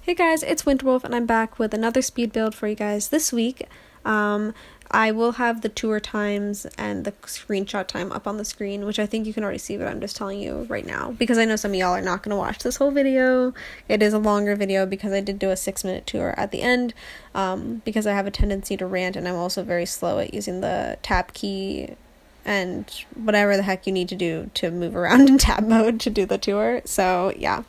Hey guys, it's Winterwolf and I'm back with another speed build for you guys this week. I will have the tour times and the screenshot time up on the screen, which I think you can already see, but I'm just telling you right now because I know some of y'all are not going to watch this whole video. It is a longer video because I did do a 6-minute tour at the end, because I have a tendency to rant and I'm also very slow at using the tab key and whatever the heck you need to do to move around in tab mode to do the tour. So yeah,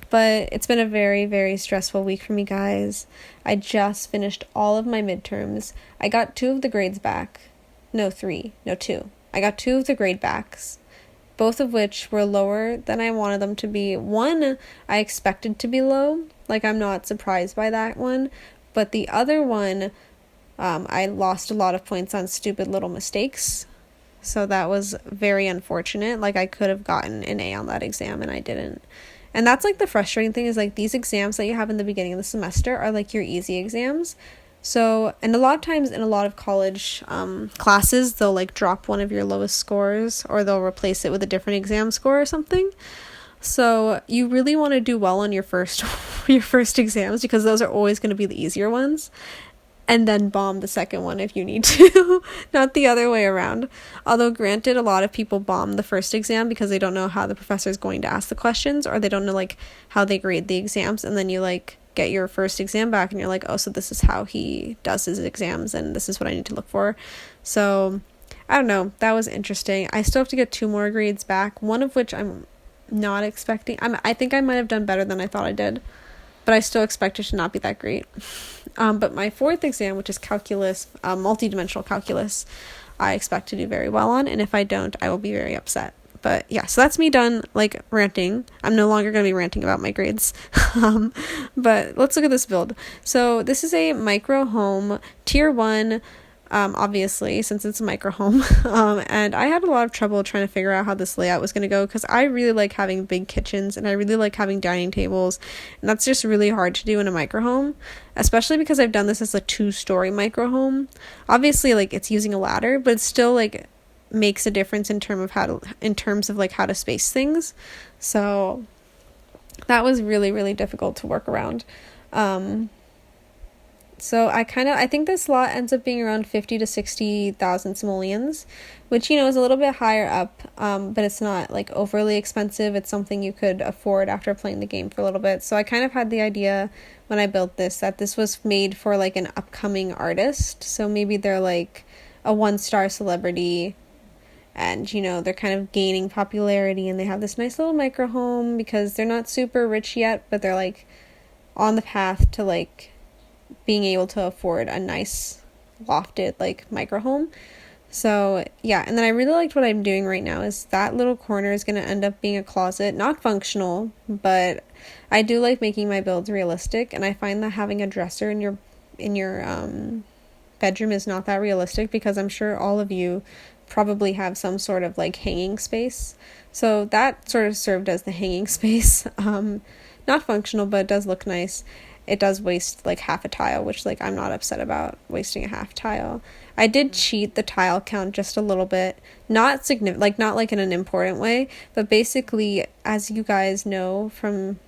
but it's been a very, very stressful week for me, guys. I just finished all of my midterms. I got 2 of the grades back. No, 3. No, 2. I got 2 of the grade backs, both of which were lower than I wanted them to be. One I expected to be low, like I'm not surprised by that one, but the other one, I lost a lot of points on stupid little mistakes. So that was very unfortunate. Like, I could have gotten an A on that exam and I didn't. And that's like the frustrating thing is like these exams that you have in the beginning of the semester are like your easy exams. So, and a lot of times in a lot of college classes, they'll like drop one of your lowest scores or they'll replace it with a different exam score or something. So you really want to do well on your first exams because those are always going to be the easier ones. And then bomb the second one if you need to, not the other way around. Although granted, a lot of people bomb the first exam because they don't know how the professor is going to ask the questions, or they don't know like how they grade the exams, and then you like get your first exam back and you're like, oh, so this is how he does his exams and this is what I need to look for. So I don't know, that was interesting. I still have to get 2 more grades back, one of which I'm not expecting. I think I might have done better than I thought I did, but I still expect it to not be that great. But my 4th exam, which is calculus, multidimensional calculus, I expect to do very well on, and if I don't, I will be very upset. But yeah, so that's me done, like, ranting. I'm no longer going to be ranting about my grades. But let's look at this build. So this is a micro home, tier 1, obviously, since it's a micro home. And I had a lot of trouble trying to figure out how this layout was going to go because I really like having big kitchens and I really like having dining tables, and that's just really hard to do in a micro home, especially because I've done this as a 2-story micro home. Obviously, like, it's using a ladder, but it still like makes a difference in terms of like how to space things. So that was really, really difficult to work around. So I think this lot ends up being around 50 to 60,000 simoleons, which, you know, is a little bit higher up, but it's not like overly expensive. It's something you could afford after playing the game for a little bit. So I kind of had the idea when I built this that this was made for like an upcoming artist. So maybe they're like a 1-star celebrity and, you know, they're kind of gaining popularity and they have this nice little micro home because they're not super rich yet, but they're like on the path to like being able to afford a nice lofted like micro home. So yeah, and then I really liked what I'm doing right now is that little corner is going to end up being a closet. Not functional, but I do like making my builds realistic, and I find that having a dresser in your bedroom is not that realistic because I'm sure all of you probably have some sort of like hanging space. So that sort of served as the hanging space. Not functional, but it does look nice. It does waste like half a tile, which like I'm not upset about wasting a half tile. I did cheat the tile count just a little bit, not significant, like not like in an important way, but basically, as you guys know from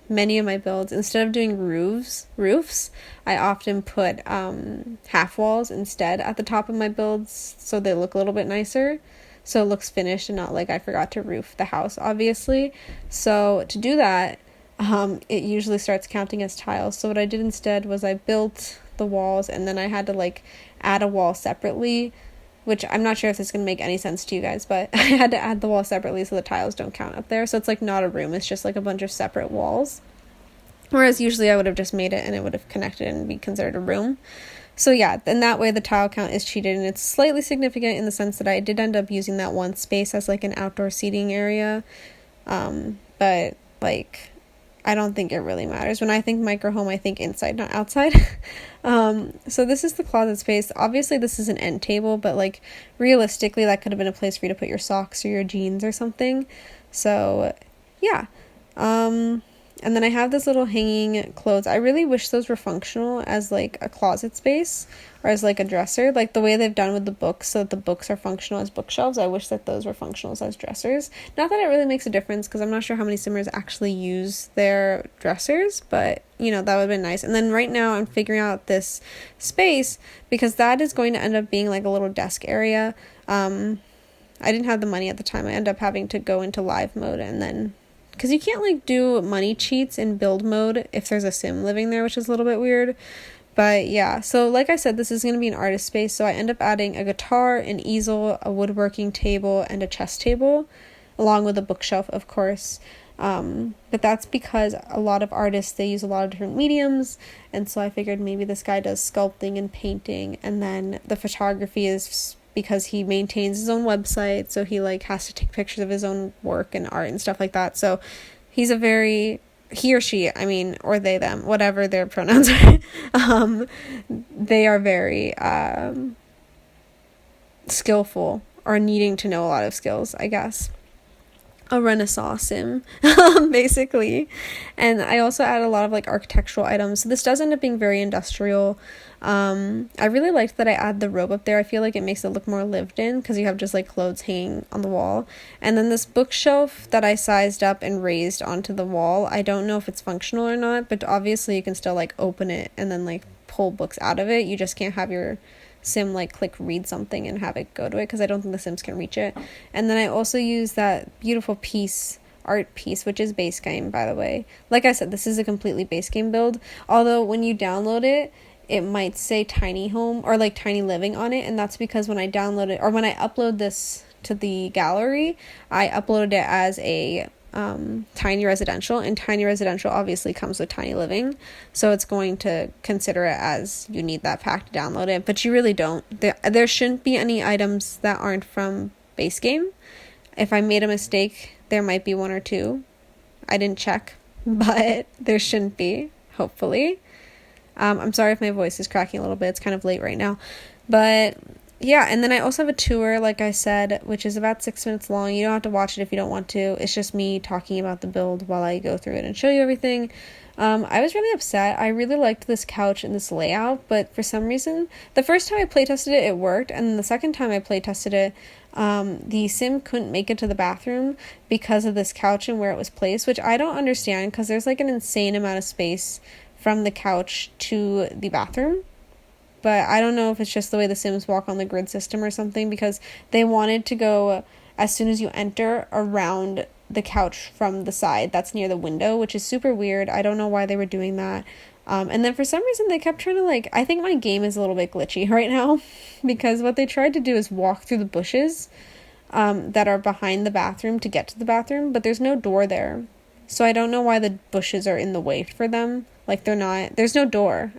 many of my builds, instead of doing roofs, I often put half walls instead at the top of my builds so they look a little bit nicer. So it looks finished and not like I forgot to roof the house, obviously. So to do that, it usually starts counting as tiles. So what I did instead was I built the walls and then I had to like add a wall separately, which I'm not sure if this is going to make any sense to you guys, but I had to add the wall separately so the tiles don't count up there. So it's like not a room, it's just like a bunch of separate walls. Whereas usually I would have just made it and it would have connected and be considered a room. So yeah, then that way the tile count is cheated, and it's slightly significant in the sense that I did end up using that one space as like an outdoor seating area. But like, I don't think it really matters. When I think micro home, I think inside, not outside. So this is the closet space. Obviously, this is an end table, but like realistically, that could have been a place for you to put your socks or your jeans or something. So yeah. And then I have this little hanging clothes. I really wish those were functional as like a closet space or as like a dresser, like the way they've done with the books, so that the books are functional as bookshelves. I wish that those were functional as dressers. Not that it really makes a difference, because I'm not sure how many simmers actually use their dressers, but you know, that would have been nice. And then right now I'm figuring out this space, because that is going to end up being like a little desk area. I didn't have the money at the time. I ended up having to go into live mode, and then because you can't like do money cheats in build mode if there's a sim living there, which is a little bit weird. But yeah, so like I said, this is going to be an artist space, so I end up adding a guitar, an easel, a woodworking table, and a chess table, along with a bookshelf, of course. But that's because a lot of artists, they use a lot of different mediums, and so I figured maybe this guy does sculpting and painting, and then the photography is because he maintains his own website, so he like has to take pictures of his own work and art and stuff like that. So he's a very, he or she, I mean, or they, them, whatever their pronouns are, they are very skillful, or needing to know a lot of skills, I guess. A Renaissance sim, basically. And I also add a lot of like architectural items, so this does end up being very industrial. I really liked that I add the robe up there. I feel like it makes it look more lived in, because you have just like clothes hanging on the wall. And then this bookshelf that I sized up and raised onto the wall, I don't know if it's functional or not, but obviously you can still like open it and then like pull books out of it. You just can't have your sim like click read something and have it go to it, because I don't think the sims can reach it. And then I also use that beautiful art piece, which is base game, by the way. Like I said, this is a completely base game build, although when you download it, it might say tiny home or like tiny living on it, and that's because when I download it, or when I upload this to the gallery, I uploaded it as a tiny residential, and tiny residential obviously comes with tiny living, so it's going to consider it as you need that pack to download it, but you really don't. There shouldn't be any items that aren't from base game. If I made a mistake, there might be one or two. I didn't check, but there shouldn't be, hopefully. I'm sorry if my voice is cracking a little bit. It's kind of late right now, but yeah. And then I also have a tour, like I said, which is about 6 minutes long. You don't have to watch it if you don't want to. It's just me talking about the build while I go through it and show you everything. I was really upset. I really liked this couch and this layout, but for some reason, the first time I playtested it, it worked, and the second time I playtested it, the sim couldn't make it to the bathroom because of this couch and where it was placed, which I don't understand, because there's like an insane amount of space from the couch to the bathroom. But I don't know if it's just the way the sims walk on the grid system or something, because they wanted to go as soon as you enter around the couch from the side that's near the window, which is super weird. I don't know why they were doing that. And then for some reason they kept trying to like, I think my game is a little bit glitchy right now, because what they tried to do is walk through the bushes that are behind the bathroom to get to the bathroom, but there's no door there. So I don't know why the bushes are in the way for them. Like, there's no door.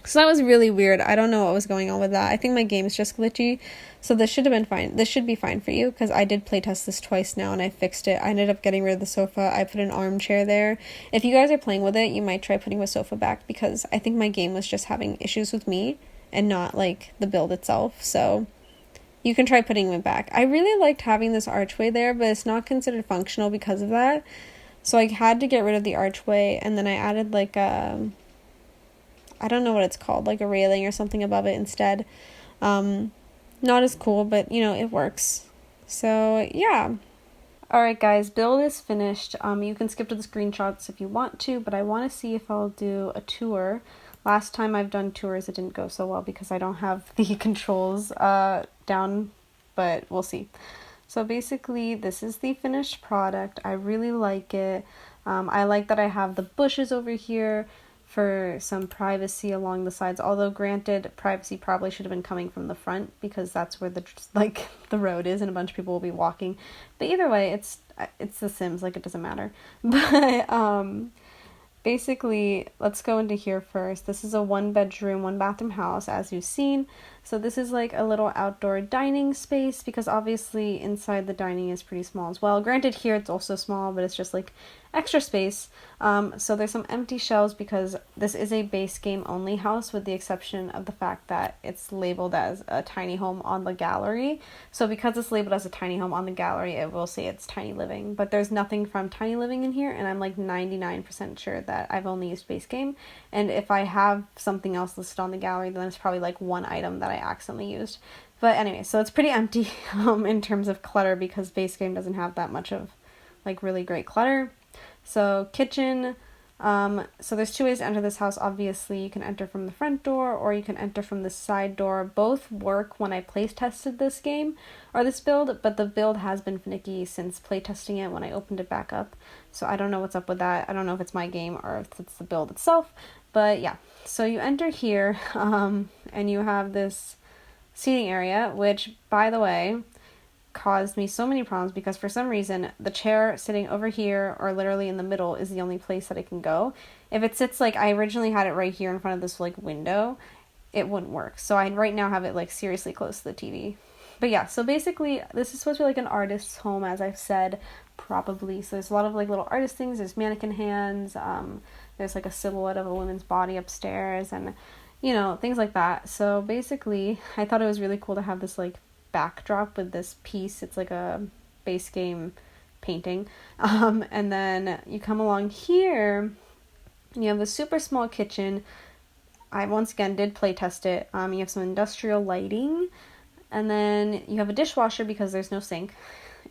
So that was really weird. I don't know what was going on with that. I think my game is just glitchy. So this should have been fine. This should be fine for you, because I did playtest this twice now and I fixed it. I ended up getting rid of the sofa. I put an armchair there. If you guys are playing with it, you might try putting the sofa back, because I think my game was just having issues with me and not like the build itself. So you can try putting it back. I really liked having this archway there, but it's not considered functional because of that. So I had to get rid of the archway, and then I added like a, I don't know what it's called, like a railing or something above it instead. Not as cool, but you know, it works. So yeah. Alright guys, build is finished. You can skip to the screenshots if you want to, but I want to see if I'll do a tour. Last time I've done tours, it didn't go so well because I don't have the controls down, but we'll see. So basically, this is the finished product. I really like it. I like that I have the bushes over here for some privacy along the sides, although granted, privacy probably should have been coming from the front, because that's where the road is and a bunch of people will be walking. But either way, it's The Sims, like, it doesn't matter. But basically, let's go into here first. This is a 1-bedroom, 1-bathroom house, as you've seen. So this is like a little outdoor dining space because obviously inside the dining is pretty small as well. Granted, here it's also small, but it's just like extra space. So there's some empty shelves because this is a base game only house, with the exception of the fact that it's labeled as a tiny home on the gallery. So because it's labeled as a tiny home on the gallery, it will say it's tiny living, but there's nothing from tiny living in here, and I'm like 99% sure that I've only used base game. And if I have something else listed on the gallery, then it's probably like one item that I accidentally used. But anyway, so it's pretty empty in terms of clutter because base game doesn't have that much of like really great clutter. So kitchen, so there's two ways to enter this house. Obviously, you can enter from the front door or you can enter from the side door. Both work when I play tested this game or this build, but the build has been finicky since play testing it when I opened it back up. So I don't know what's up with that. I don't know if it's my game or if it's the build itself, but yeah. So you enter here, and you have this seating area, which, by the way, caused me so many problems because for some reason the chair sitting over here or literally in the middle is the only place that it can go. If it sits like I originally had it right here in front of this like window, it wouldn't work. So I right now have it like seriously close to the TV. But yeah, so basically this is supposed to be like an artist's home, as I've said, probably. So there's a lot of like little artist things. There's mannequin hands. There's like a silhouette of a woman's body upstairs and, you know, things like that. So basically I thought it was really cool to have this like backdrop with this piece. It's like a base game painting. And then you come along here and you have a super small kitchen. I once again did play test it. You have some industrial lighting, and then you have a dishwasher because there's no sink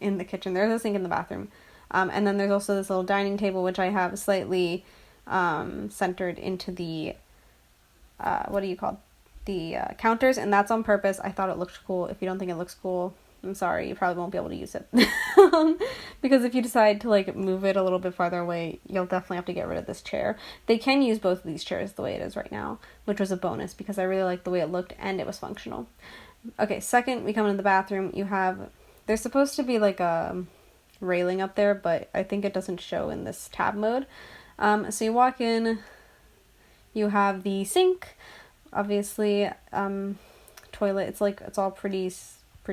in the kitchen. There's a sink in the bathroom. And then there's also this little dining table, which I have slightly centered into the what do you call the counters, and that's on purpose. I thought it looked cool. If you don't think it looks cool, I'm sorry, you probably won't be able to use it. Because if you decide to like move it a little bit farther away, you'll definitely have to get rid of this chair. They can use both of these chairs the way it is right now, which was a bonus because I really liked the way it looked and it was functional. Okay, second, we come into the bathroom. You have, there's supposed to be like a railing up there, but I think it doesn't show in this tab mode. So you walk in, you have the sink, obviously, toilet. It's like, it's all pretty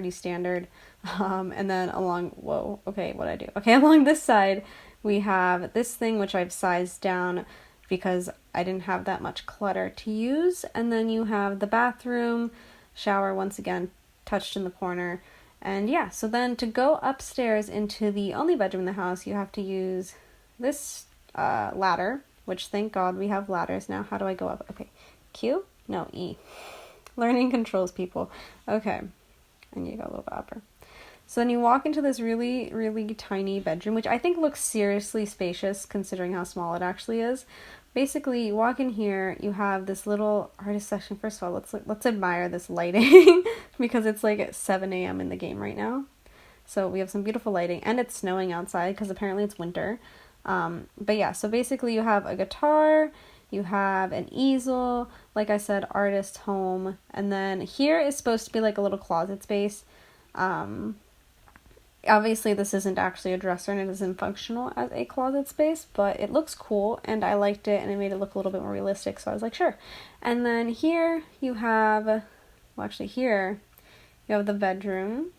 standard. And then along, whoa, okay, what'd I do? Okay, along this side, we have this thing, which I've sized down because I didn't have that much clutter to use. And then you have the bathroom, shower, once again, touched in the corner. And yeah, so then to go upstairs into the only bedroom in the house, you have to use this ladder, which thank God we have ladders now. How do I go up? Okay, Q? No, E. Learning controls, people. Okay, and you go a little bit upper. So then you walk into this really, really tiny bedroom, which I think looks seriously spacious considering how small it actually is. Basically, you walk in here, you have this little artist section. First of all, let's admire this lighting because it's like at 7 a.m. in the game right now. So we have some beautiful lighting, and it's snowing outside because apparently it's winter. But yeah, so basically you have a guitar, you have an easel, like I said, artist home, and then here is supposed to be like a little closet space. Obviously this isn't actually a dresser and it isn't functional as a closet space, but it looks cool and I liked it and it made it look a little bit more realistic, so I was like, sure. And then here you have, well actually here, you have the bedroom,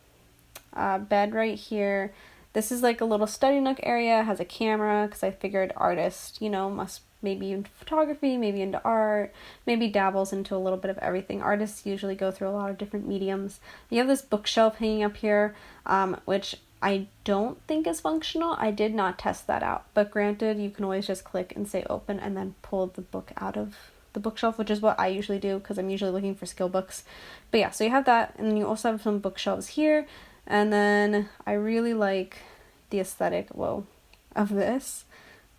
bed right here. This is like a little study nook area, has a camera, because I figured artist, you know, must maybe into photography, maybe into art, maybe dabbles into a little bit of everything. Artists usually go through a lot of different mediums. You have this bookshelf hanging up here, which I don't think is functional. I did not test that out, but granted, you can always just click and say open and then pull the book out of the bookshelf, which is what I usually do because I'm usually looking for skill books. But yeah, so you have that, and then you also have some bookshelves here, and then I really like the aesthetic, of this,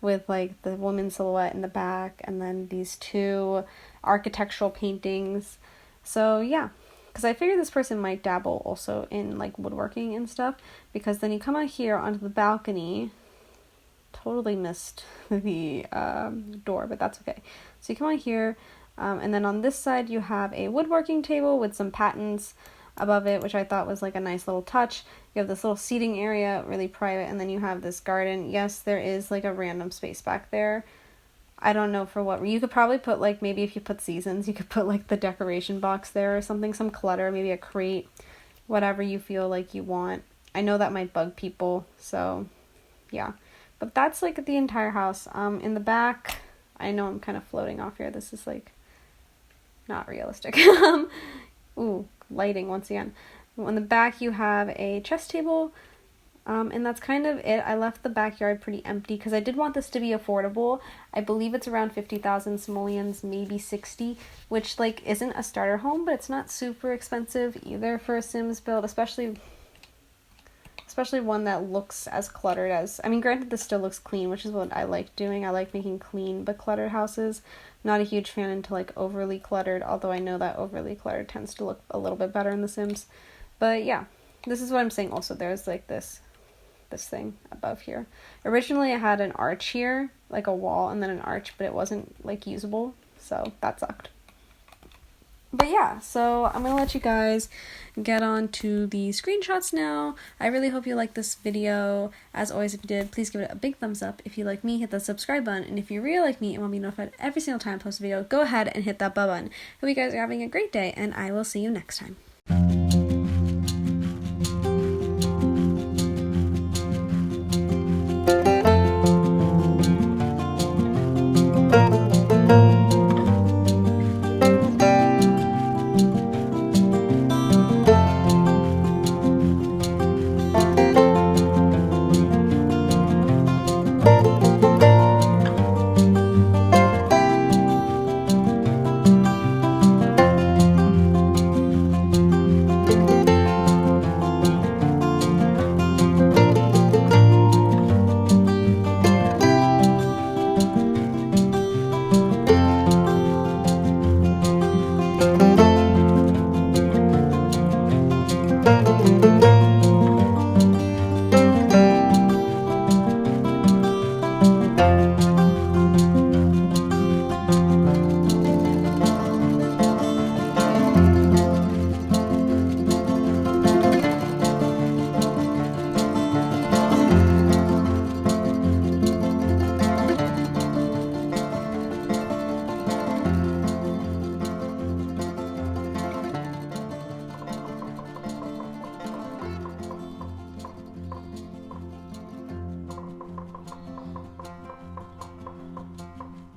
with like the woman silhouette in the back and then these two architectural paintings. So yeah, because I figured this person might dabble also in like woodworking and stuff, because then you come out here onto the balcony. Totally missed the door, but that's okay. So you come out here, and then on this side you have a woodworking table with some patents above it, which I thought was like a nice little touch. You have this little seating area, really private, and then you have this garden. Yes, there is like a random space back there. I don't know for what. You could probably put, like, maybe if you put seasons, you could put, like, the decoration box there or something, some clutter, maybe a crate, whatever you feel like you want. I know that might bug people, so yeah. But that's, like, the entire house. In the back, I know I'm kind of floating off here. This is, like, not realistic. Ooh, lighting once again. On the back, you have a chess table. And that's kind of it. I left the backyard pretty empty because I did want this to be affordable. I believe it's around 50,000 simoleons, maybe 60, which, like, isn't a starter home, but it's not super expensive either for a Sims build, especially one that looks as cluttered as, I mean, granted, this still looks clean, which is what I like doing. I like making clean but cluttered houses. Not a huge fan into, like, overly cluttered, although I know that overly cluttered tends to look a little bit better in The Sims. But yeah, this is what I'm saying also. There's, like, this thing above here. Originally I had an arch here, like a wall and then an arch, but it wasn't, like, usable, so that sucked. But yeah, so I'm gonna let you guys get on to the screenshots now. I really hope you liked this video. As always, if you did, please give it a big thumbs up. If you like me, hit that subscribe button, and if you really like me and want to be notified every single time I post a video, go ahead and hit that bell button. Hope you guys are having a great day, and I will see you next time.